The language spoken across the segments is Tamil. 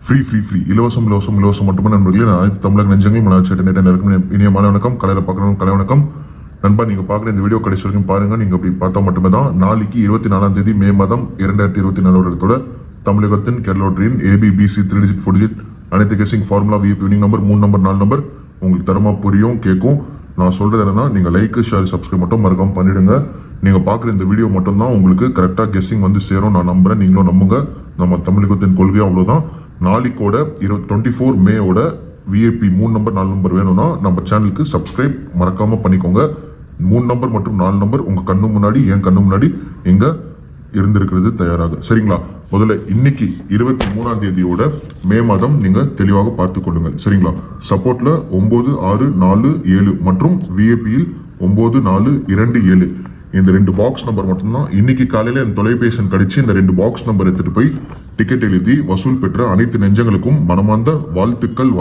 ஃப்ரீ இலவசம் மட்டுமே நண்பர்களே. அனைத்து தமிழக நெஞ்சங்கள் மனசாட்சி இனிய மாலை வணக்கம். கலையில பார்க்கணும் கலை வணக்கம் நண்பா. நீங்க பாக்குற இந்த வீடியோ கடைசி வரைக்கும் பாருங்க. நீங்க அப்படி பார்த்தா மட்டுமே தான் நாளைக்கு 24ஆம் தேதி மே மாதம் 2024 வருடத்தோட தமிழகத்தின் கேரளோட்டரியின் ஏபிபிசி 3 டிஜிட் 4 டிஜிட் அனைத்து guessing formula VIP winning number 3 number 4 number உங்களுக்கு தரமா புரியும் கேட்கும். நான் சொல்றது என்னன்னா, நீங்க லைக் ஷேர் சப்ஸ்கிரைப் மட்டும் மறக்காம பண்ணிடுங்க. நீங்க பாக்குற இந்த வீடியோ மட்டும் தான் உங்களுக்கு கரெக்டா கெஸ்ஸிங் வந்து சேரும். நான் நம்புறேன், நீங்களும் நம்புங்க. நம்ம தமிழகத்தின் கொள்கை அவ்வளவுதான். நாளைக்கோட 24 மேயோட விஐபி 3 நம்பர் 4 நம்பர் வேணும்னா நம்ம சேனலுக்கு சப்ஸ்கிரைப் மறக்காம பண்ணிக்கோங்க. 3 நம்பர் மற்றும் 4 நம்பர் உங்க கண்ணு முன்னாடி என் கண்ணு முன்னாடி எங்க இருந்திருக்கிறது தயாராக. சரிங்களா? முதல்ல இன்னைக்கு 23ஆம் தேதியோட மே மாதம் நீங்க தெளிவாக பார்த்து கொள்ளுங்கள். சரிங்களா? சப்போர்ட்ல 9 6 4 7 மற்றும் விஐபியில் 9 4 2 7 இந்த 2 பாக்ஸ் நம்பர் மட்டும்தான். இன்னைக்கு காலையில என் தொலைபேசி கடிச்சு இந்த 2 பாக்ஸ் நம்பர் எடுத்துட்டு போய் டிக்கெட் எழுதி வசூல் பெற்ற அனைத்து நெஞ்சங்களுக்கும் மனமார்ந்த வாழ்த்துக்கள்.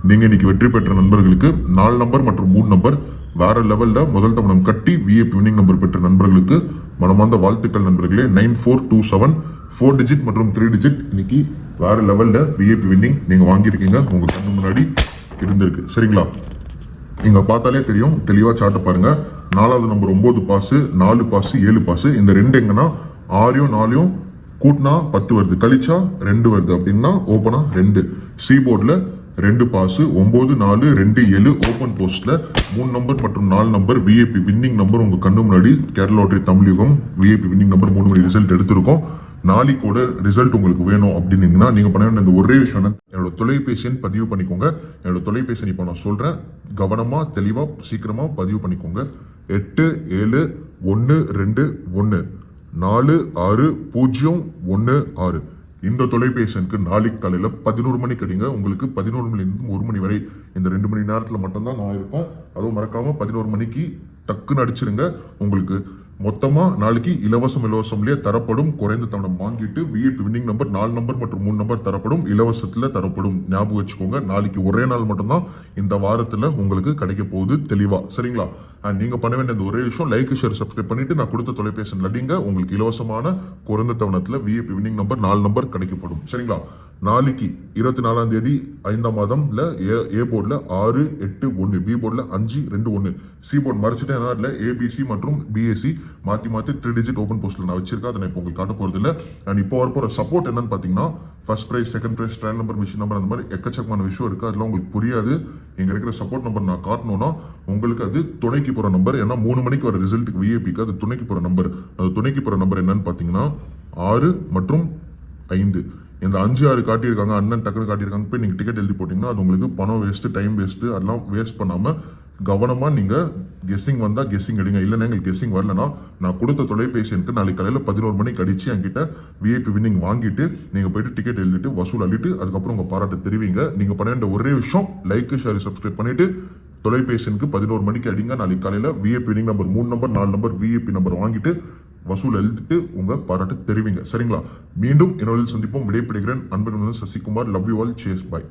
நீங்க இன்னைக்கு வெற்றி பெற்ற நண்பர்களுக்கு 4 நம்பர் மற்றும் 3 நம்பர் வேற லெவல்ல முதல் தவணம் கட்டி விஐபி வினிங் நம்பர் பெற்ற நண்பர்களுக்கு மனமார்ந்த வாழ்த்துக்கள் நண்பர்களே. 9427 4 டிஜிட் மற்றும் 3 டிஜிட் இன்னைக்கு வேற லெவல்ல விஐபி வின்னிங் நீங்க வாங்கியிருக்கீங்க. உங்க கண்ணு முன்னாடி இருந்திருக்கு. சரிங்களா? நீங்க பார்த்தாலே தெரியும். தெளிவா சாட்ட பாருங்க. 4வது நம்பர் 9 பாஸ், 4 பாஸ், 7 பாஸ். இந்த 2 எங்கன்னா 6யும் 4யும் கூட்டினா 10 வருது, கழிச்சா 2 வருது. அப்படின்னா ஓபனா 2. சி போர்ட்ல 2 பாஸ், 9 4 2 7 ஓபன் போஸ்ட்ல 3 நம்பர் மற்றும் 4 நம்பர் விஐபி வின்னிங் நம்பர் உங்க கண்ணு முன்னாடி கேரள லாட்டரி தமிழகம் விஐபி வின்னிங் நம்பர் 3 மணி ரிசல்ட் எடுத்திருக்கோம். நாளைக்கோட ரிசல்ட் உங்களுக்கு வேணும் அப்படின்னீங்கன்னா நீங்க பண்ண வேண்டிய இந்த ஒரே விஷயம் என்னோட தொலைபேசி பதிவு பண்ணிக்கோங்க. என்னோட தொலைபேசி இப்போ நான் சொல்றேன், கவனமா தெளிவா சீக்கிரமா பதிவு பண்ணிக்கோங்க. 8712146016 இந்த தொலைபேசிக்கு நாளைக்கு காலையில 11 மணிக்கு அடிங்க. உங்களுக்கு 11 மணிலிருந்து 1 மணி வரை இந்த 2 மணி நேரத்துல மட்டும்தான் நான் இருப்பேன். அதுவும் மறக்காம 11 மணிக்கு டக்குன்னு அடிச்சிருங்க. உங்களுக்கு மொத்தமா நாளைக்கு இலவசம்லயே தரப்படும். குறைந்த தவணம் வாங்கிட்டு விஐபி வின்னிங் நம்பர் 4 நம்பர் மற்றும் 3 நம்பர் தரப்படும். இலவசத்துல தரப்படும். ஞாபகம் வச்சுக்கோங்க. நாளைக்கு ஒரே நாள் மட்டும்தான் இந்த வாரத்துல உங்களுக்கு கிடைக்க போகுது. தெளிவா? சரிங்களா? நீங்க பண்ண வேண்டிய ஒரே விஷயம் லைக் ஷேர் சப்ஸ்கிரைப் பண்ணிட்டு நான் கொடுத்த தொலைபேசி அடிங்க. உங்களுக்கு இலவசமான குறைந்த தவணத்துல விஐபி வின்னிங் நம்பர் 4 நம்பர் கிடைக்கப்படும். சரிங்களா? நாளைக்கு 24ஆம் தேதி 5ஆம் மாதம்ல ஏ போர்ட்ல 6 8 1, பி போர்ட்ல 5 2 1, சி போர்ட் மறைச்சிட்டேன். ஏபிசி மற்றும் பிஎஸ்சி மாத்தி 3 டிஜிட் ஓபன் போஸ்ட்ல நான் வச்சிருக்கேன். அதை இப்போ உங்களுக்கு காட்ட போறது இல்ல. அண்ட் இப்போ வரப்போற சப்போர்ட் என்னன்னு பாத்தீங்கன்னா, first prize, second prize, trial number, machine number, அந்த மாதிரி எக்கச்சக்கமான விஷயம் இருக்கு. அதெல்லாம் உங்களுக்கு புரியாது. இங்க இருக்கிற சப்போர்ட் நம்பர் நான் காட்டணும்னா உங்களுக்கு அது துணைக்கு போற நம்பர். ஏன்னா 3 மணிக்கு வர ரிசல்ட்டுக்கு விஐபிக்கு அது துணைக்கு போற நம்பர். அது துணைக்கு போற நம்பர் என்னன்னு பாத்தீங்கன்னா 6 மற்றும் 5. இந்த 5 6 காட்டியிருக்காங்க. அண்ணன் டக்குனு காட்டியிருக்காங்க. போய் நீங்க டிக்கெட் எழுதி போட்டீங்கன்னா அது உங்களுக்கு பணம் வேஸ்ட், டைம் வேஸ்ட். அதெல்லாம் வேஸ்ட் பண்ணாம கவனமா நீங்க கெஸ்ஸிங் வந்தா கெஸ்ஸிங் எடுங்க. இல்லைன்னா எங்களுக்கு கெஸ்ஸிங் வரலன்னா நான் கொடுத்த தொலைபேசி நாளைக்கு காலையில 11 மணிக்கு அடிச்சு என்கிட்ட விஐபி வின்னிங் வாங்கிட்டு நீங்க போயிட்டு டிக்கெட் எழுதிட்டு வசூல் அள்ளிட்டு அதுக்கப்புறம் உங்க பாராட்டு தெரிவிங்க. நீங்க பண்ண வேண்டிய ஒரே விஷயம் லைக் ஷேர் சப்ஸ்கிரைப் பண்ணிட்டு தொலைபேசிக்கு 11 மணிக்கு அடிங்க. நாளைக்கு காலையில VIP winning number 3 number 4 number VIP number வாங்கிட்டு வசூல் எழுதிட்டு உங்க பாராட்டு தெரிவிங்க. சரிங்களா? மீண்டும் இன்னொரு சந்திப்போம். விடைபெறுகிறேன். அன்பன் Sasikumar. Love you all. Cheers. Bye.